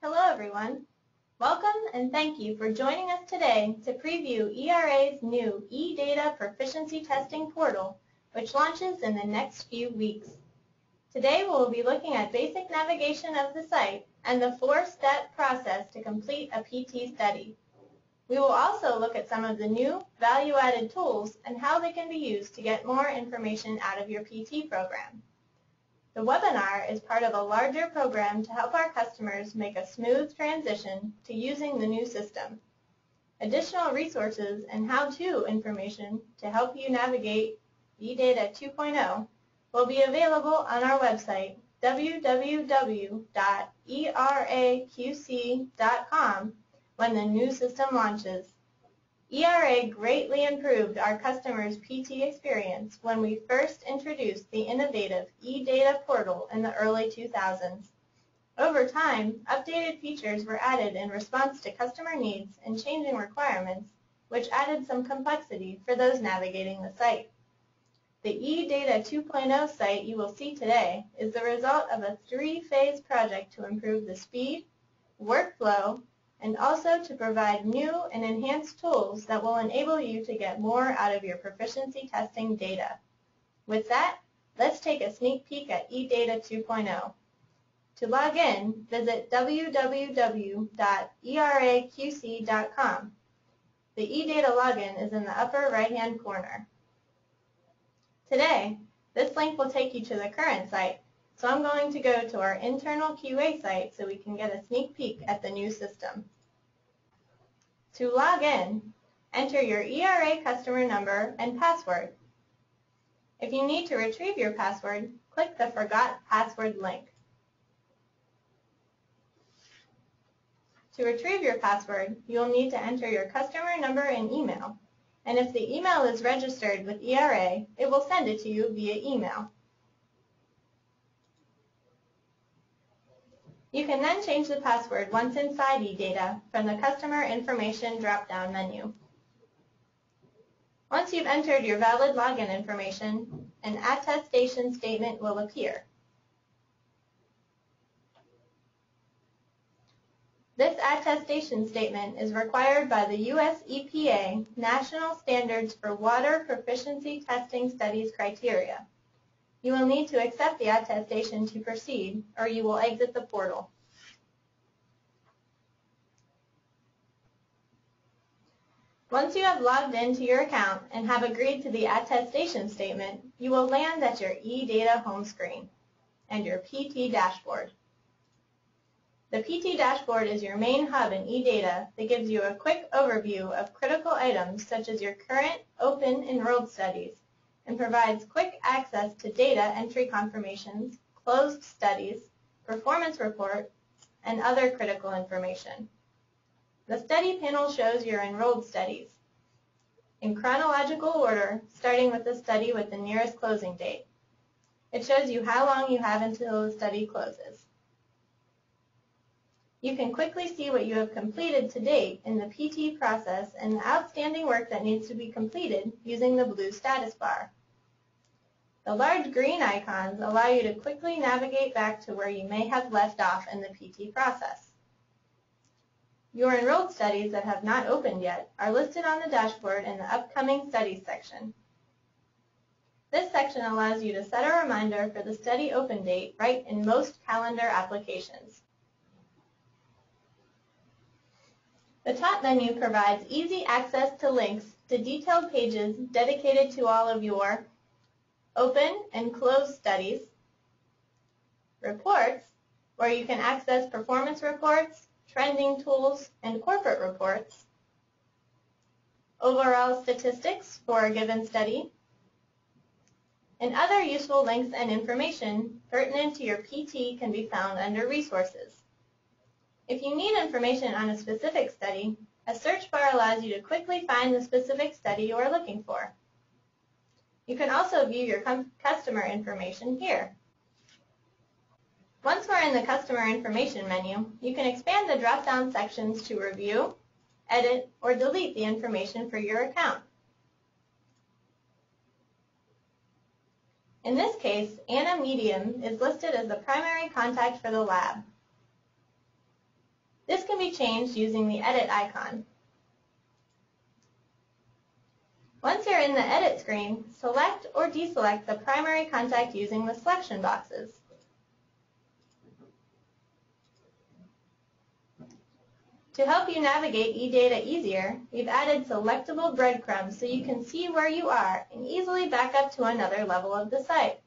Hello everyone. Welcome and thank you for joining us today to preview ERA's new eDATA Proficiency Testing Portal, which launches in the next few weeks. Today we will be looking at basic navigation of the site and the 4-step process to complete a PT study. We will also look at some of the new value-added tools and how they can be used to get more information out of your PT program. The webinar is part of a larger program to help our customers make a smooth transition to using the new system. Additional resources and how-to information to help you navigate eDATA 2.0 will be available on our website www.eraqc.com when the new system launches. ERA greatly improved our customers' PT experience when we first introduced the innovative eDATA portal in the early 2000s. Over time, updated features were added in response to customer needs and changing requirements, which added some complexity for those navigating the site. The eDATA 2.0 site you will see today is the result of a 3-phase project to improve the speed, workflow, and also to provide new and enhanced tools that will enable you to get more out of your proficiency testing data. With that, let's take a sneak peek at eDATA 2.0. To log in, visit www.eraqc.com. The eDATA login is in the upper right-hand corner. Today, this link will take you to the current site, so I'm going to go to our internal QA site so we can get a sneak peek at the new system. To log in, enter your ERA customer number and password. If you need to retrieve your password, click the Forgot Password link. To retrieve your password, you will need to enter your customer number and email, and if the email is registered with ERA, it will send it to you via email. You can then change the password once inside eDATA from the Customer Information drop-down menu. Once you've entered your valid login information, an attestation statement will appear. This attestation statement is required by the U.S. EPA National Standards for Water Proficiency Testing Studies criteria. You will need to accept the attestation to proceed, or you will exit the portal. Once you have logged into your account and have agreed to the attestation statement, you will land at your eDATA home screen and your PT dashboard. The PT dashboard is your main hub in eDATA that gives you a quick overview of critical items such as your current open enrolled studies, and provides quick access to data entry confirmations, closed studies, performance reports, and other critical information. The study panel shows your enrolled studies in chronological order, starting with the study with the nearest closing date. It shows you how long you have until the study closes. You can quickly see what you have completed to date in the PT process and the outstanding work that needs to be completed using the blue status bar. The large green icons allow you to quickly navigate back to where you may have left off in the PT process. Your enrolled studies that have not opened yet are listed on the dashboard in the Upcoming Studies section. This section allows you to set a reminder for the study open date right in most calendar applications. The top menu provides easy access to links to detailed pages dedicated to all of your open and closed studies, reports, where you can access performance reports, trending tools, and corporate reports, overall statistics for a given study, and other useful links and information pertinent to your PT can be found under Resources. If you need information on a specific study, a search bar allows you to quickly find the specific study you are looking for. You can also view your customer information here. Once we're in the Customer Information menu, you can expand the drop-down sections to review, edit, or delete the information for your account. In this case, Anna Medium is listed as the primary contact for the lab. This can be changed using the Edit icon. Once you're in the Edit screen, select or deselect the primary contact using the selection boxes. To help you navigate eDATA easier, we've added selectable breadcrumbs so you can see where you are and easily back up to another level of the site.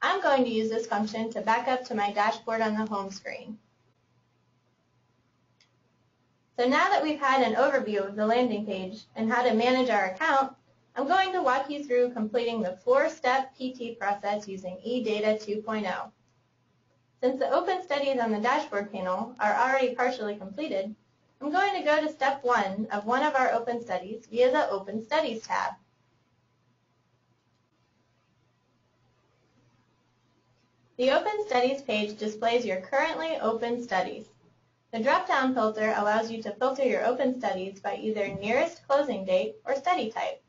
I'm going to use this function to back up to my dashboard on the home screen. So now that we've had an overview of the landing page and how to manage our account, I'm going to walk you through completing the 4-step PT process using eDATA 2.0. Since the open studies on the dashboard panel are already partially completed, I'm going to go to step 1 of one of our open studies via the Open Studies tab. The Open Studies page displays your currently open studies. The drop-down filter allows you to filter your open studies by either nearest closing date or study type.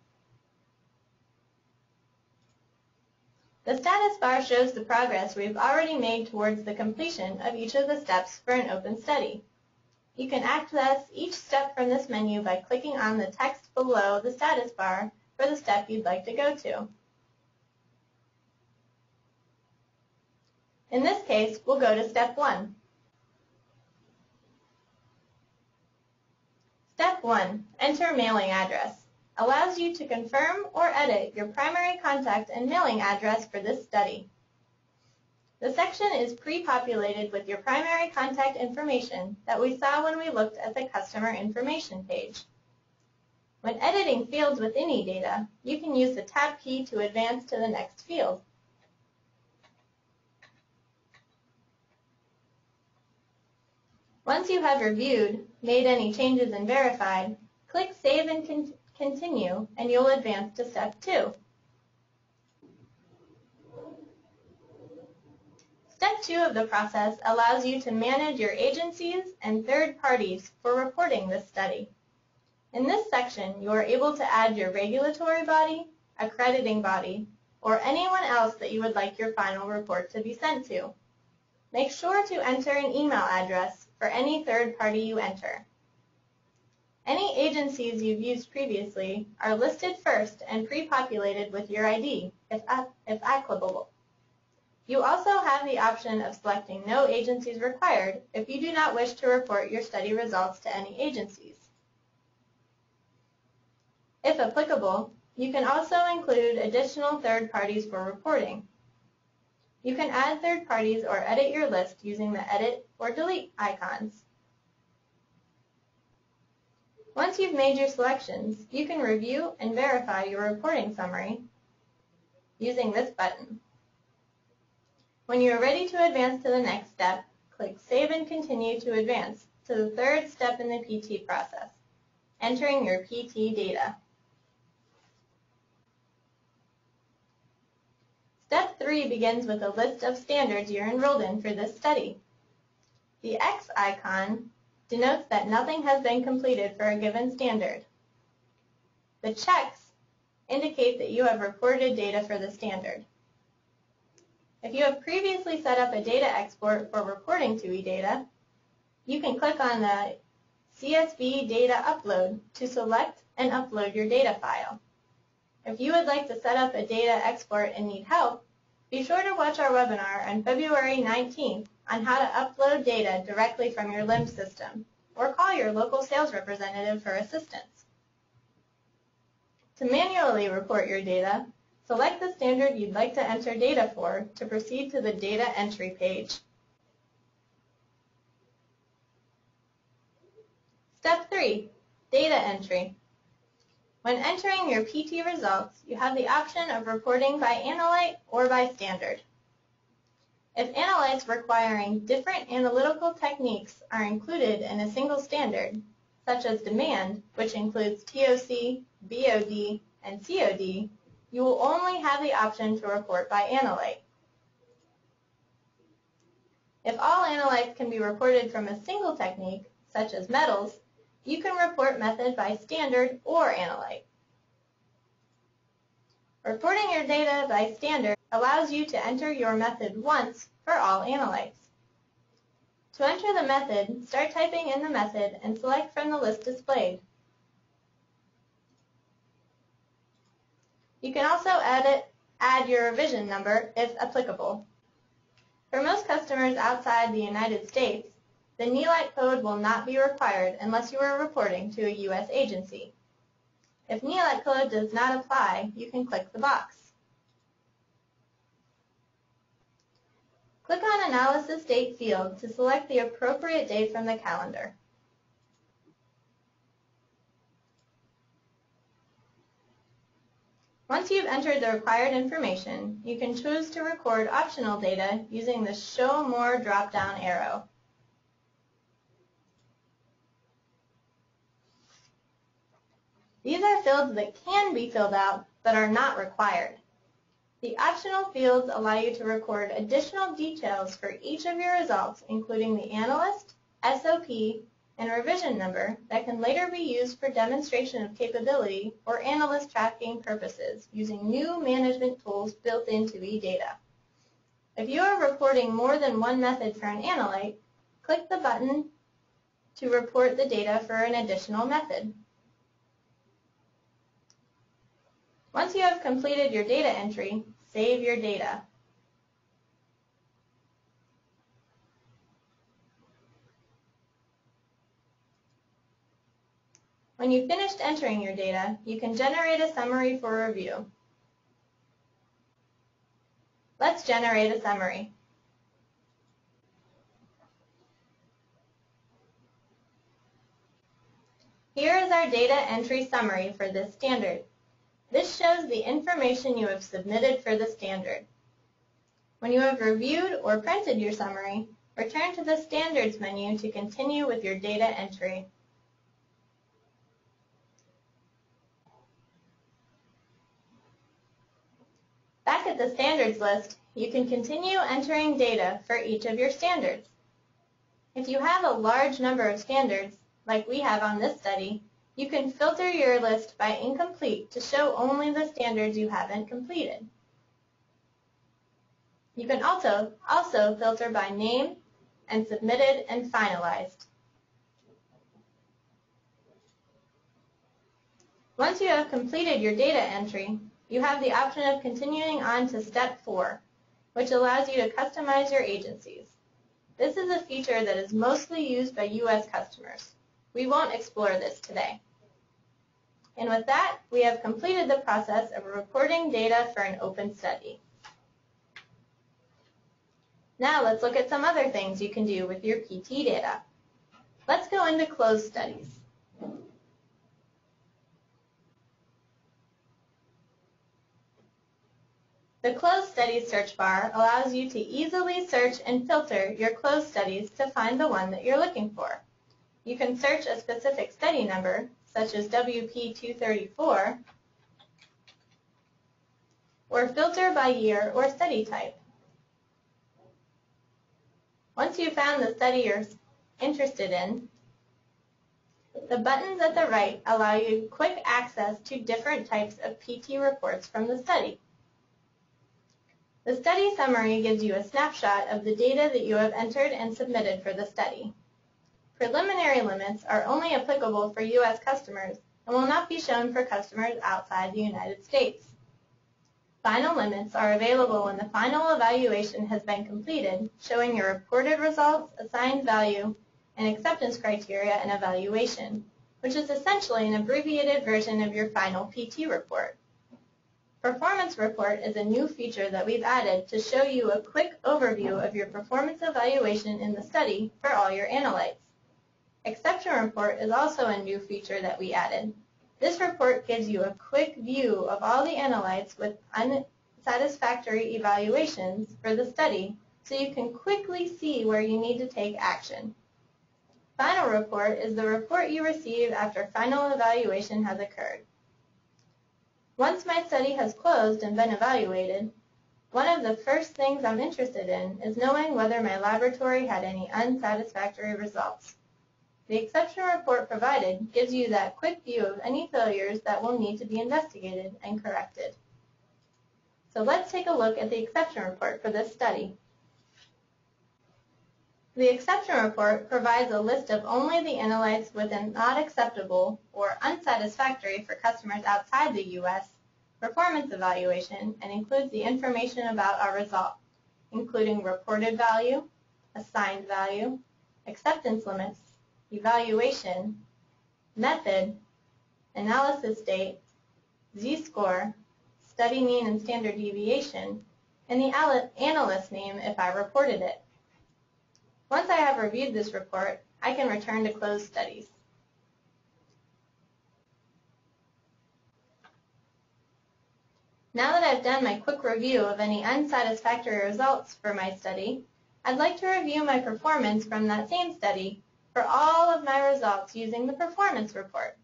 The status bar shows the progress we've already made towards the completion of each of the steps for an open study. You can access each step from this menu by clicking on the text below the status bar for the step you'd like to go to. In this case, we'll go to step 1. Step 1, enter mailing address, allows you to confirm or edit your primary contact and mailing address for this study. The section is pre-populated with your primary contact information that we saw when we looked at the customer information page. When editing fields within eDATA, you can use the Tab key to advance to the next field. Once you have reviewed, made any changes and verified, click Save and Continue and you'll advance to step 2. Step 2 of the process allows you to manage your agencies and third parties for reporting this study. In this section, you are able to add your regulatory body, accrediting body, or anyone else that you would like your final report to be sent to. Make sure to enter an email address for any third party you enter. Any agencies you've used previously are listed first and pre-populated with your ID, if applicable. You also have the option of selecting no agencies required if you do not wish to report your study results to any agencies. If applicable, you can also include additional third parties for reporting. You can add third parties or edit your list using the Edit or Delete icons. Once you've made your selections, you can review and verify your reporting summary using this button. When you are ready to advance to the next step, click Save and Continue to advance to the third step in the PT process, entering your PT data. Step 3 begins with a list of standards you're enrolled in for this study. The X icon denotes that nothing has been completed for a given standard. The checks indicate that you have reported data for the standard. If you have previously set up a data export for reporting to eDATA, you can click on the CSV Data Upload to select and upload your data file. If you would like to set up a data export and need help, be sure to watch our webinar on February 19th on how to upload data directly from your LIMS system, or call your local sales representative for assistance. To manually report your data, select the standard you'd like to enter data for to proceed to the data entry page. Step 3, data entry. When entering your PT results, you have the option of reporting by analyte or by standard. If analytes requiring different analytical techniques are included in a single standard, such as demand, which includes TOC, BOD, and COD, you will only have the option to report by analyte. If all analytes can be reported from a single technique, such as metals, you can report method by standard or analyte. Reporting your data by standard allows you to enter your method once for all analytes. To enter the method, start typing in the method and select from the list displayed. You can also add your revision number if applicable. For most customers outside the United States, the NELITE code will not be required unless you are reporting to a U.S. agency. If NELITE code does not apply, you can click the box. Click on Analysis Date field to select the appropriate date from the calendar. Once you've entered the required information, you can choose to record optional data using the Show More drop-down arrow. These are fields that can be filled out but are not required. The optional fields allow you to record additional details for each of your results, including the analyst, SOP, and revision number that can later be used for demonstration of capability or analyst tracking purposes using new management tools built into eDATA. If you are reporting more than one method for an analyte, click the button to report the data for an additional method. Once you have completed your data entry, save your data. When you've finished entering your data, you can generate a summary for review. Let's generate a summary. Here is our data entry summary for this standard. This shows the information you have submitted for the standard. When you have reviewed or printed your summary, return to the Standards menu to continue with your data entry. Back at the Standards list, you can continue entering data for each of your standards. If you have a large number of standards, like we have on this study, you can filter your list by incomplete to show only the standards you haven't completed. You can also filter by name and submitted and finalized. Once you have completed your data entry, you have the option of continuing on to Step 4, which allows you to customize your agencies. This is a feature that is mostly used by U.S. customers. We won't explore this today. And with that, we have completed the process of reporting data for an open study. Now let's look at some other things you can do with your PT data. Let's go into closed studies. The closed studies search bar allows you to easily search and filter your closed studies to find the one that you're looking for. You can search a specific study number, such as WP234, or filter by year or study type. Once you've found the study you're interested in, the buttons at the right allow you quick access to different types of PT reports from the study. The study summary gives you a snapshot of the data that you have entered and submitted for the study. Preliminary limits are only applicable for U.S. customers and will not be shown for customers outside the United States. Final limits are available when the final evaluation has been completed, showing your reported results, assigned value, and acceptance criteria and evaluation, which is essentially an abbreviated version of your final PT report. Performance Report is a new feature that we've added to show you a quick overview of your performance evaluation in the study for all your analytes. Exception Report is also a new feature that we added. This report gives you a quick view of all the analytes with unsatisfactory evaluations for the study, so you can quickly see where you need to take action. Final Report is the report you receive after final evaluation has occurred. Once my study has closed and been evaluated, one of the first things I'm interested in is knowing whether my laboratory had any unsatisfactory results. The exception report provided gives you that quick view of any failures that will need to be investigated and corrected. So let's take a look at the exception report for this study. The exception report provides a list of only the analytes with a not acceptable or unsatisfactory for customers outside the U.S. performance evaluation and includes the information about our result, including reported value, assigned value, acceptance limits, evaluation, method, analysis date, z-score, study mean and standard deviation, and the analyst name if I reported it. Once I have reviewed this report, I can return to closed studies. Now that I've done my quick review of any unsatisfactory results for my study, I'd like to review my performance from that same study for all of my results using the performance report.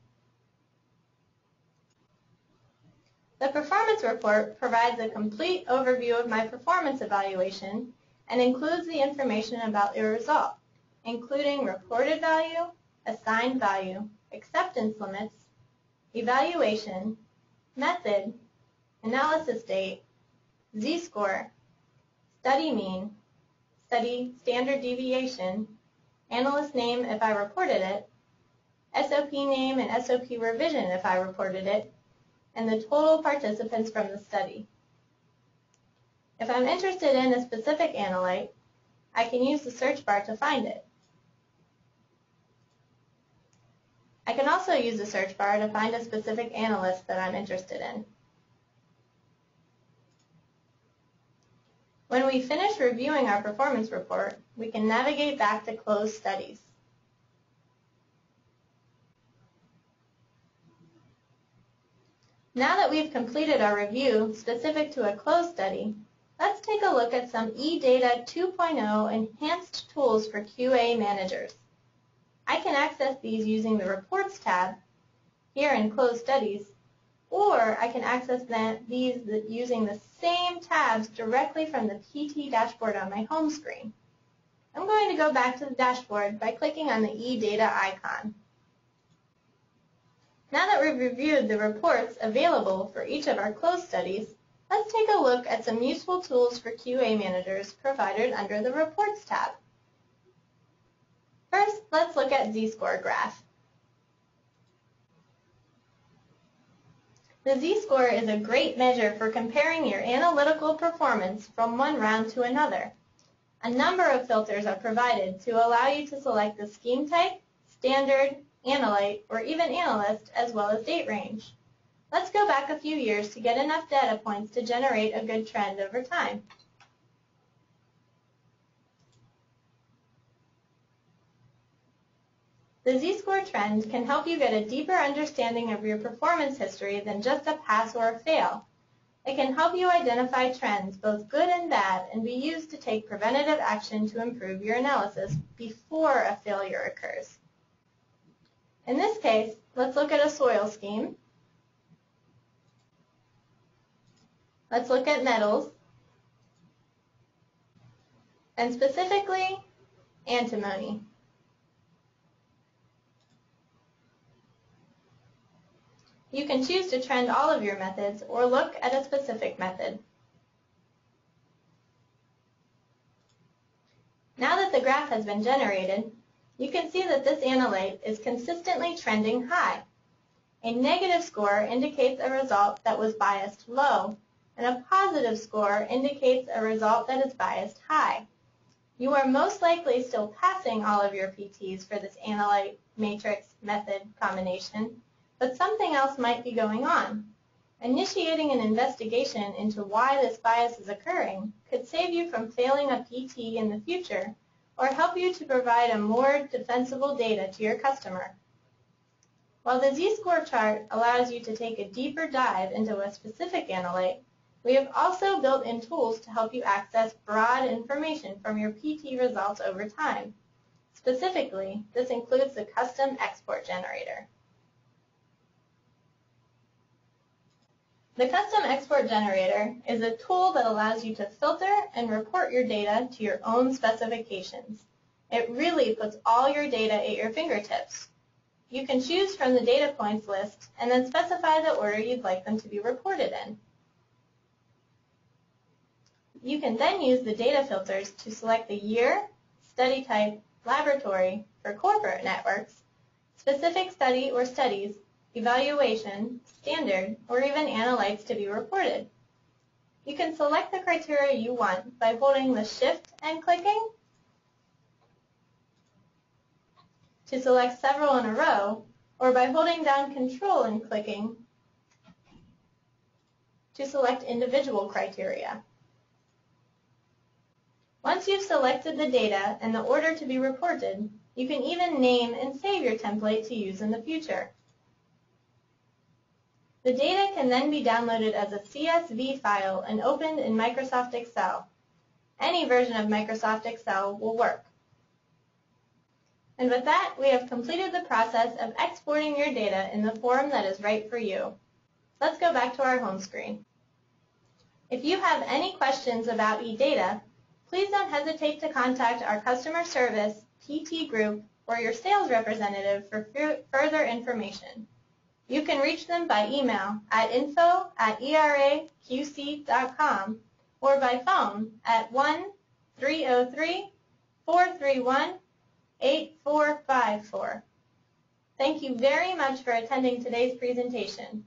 The performance report provides a complete overview of my performance evaluation and includes the information about your result, including reported value, assigned value, acceptance limits, evaluation, method, analysis date, z-score, study mean, study standard deviation, analyst name if I reported it, SOP name and SOP revision if I reported it, and the total participants from the study. If I'm interested in a specific analyte, I can use the search bar to find it. I can also use the search bar to find a specific analyst that I'm interested in. When we finish reviewing our performance report, we can navigate back to closed studies. Now that we've completed our review specific to a closed study, let's take a look at some eDATA 2.0 enhanced tools for QA managers. I can access these using the Reports tab here in Closed Studies, or I can access these using the same tabs directly from the PT dashboard on my home screen. I'm going to go back to the dashboard by clicking on the eDATA icon. Now that we've reviewed the reports available for each of our closed studies, let's take a look at some useful tools for QA managers provided under the Reports tab. First, let's look at z-score graph. The z-score is a great measure for comparing your analytical performance from one round to another. A number of filters are provided to allow you to select the scheme type, standard, analyte, or even analyst, as well as date range. Let's go back a few years to get enough data points to generate a good trend over time. The z-score trend can help you get a deeper understanding of your performance history than just a pass or a fail. It can help you identify trends, both good and bad, and be used to take preventative action to improve your analysis before a failure occurs. In this case, let's look at a soil scheme. Let's look at metals, and specifically antimony. You can choose to trend all of your methods or look at a specific method. Now that the graph has been generated, you can see that this analyte is consistently trending high. A negative score indicates a result that was biased low, and a positive score indicates a result that is biased high. You are most likely still passing all of your PTs for this analyte matrix method combination, but something else might be going on. Initiating an investigation into why this bias is occurring could save you from failing a PT in the future or help you to provide a more defensible data to your customer. While the z-score chart allows you to take a deeper dive into a specific analyte, we have also built in tools to help you access broad information from your PT results over time. Specifically, this includes the custom export generator. The custom export generator is a tool that allows you to filter and report your data to your own specifications. It really puts all your data at your fingertips. You can choose from the data points list and then specify the order you'd like them to be reported in. You can then use the data filters to select the year, study type, laboratory for corporate networks, specific study or studies, evaluation, standard, or even analytes to be reported. You can select the criteria you want by holding the Shift and clicking to select several in a row, or by holding down Control and clicking to select individual criteria. Once you've selected the data and the order to be reported, you can even name and save your template to use in the future. The data can then be downloaded as a CSV file and opened in Microsoft Excel. Any version of Microsoft Excel will work. And with that, we have completed the process of exporting your data in the form that is right for you. Let's go back to our home screen. If you have any questions about eDATA, please don't hesitate to contact our customer service, PT group, or your sales representative for further information. You can reach them by email at info@eraqc.com or by phone at 1-303-431-8454. Thank you very much for attending today's presentation.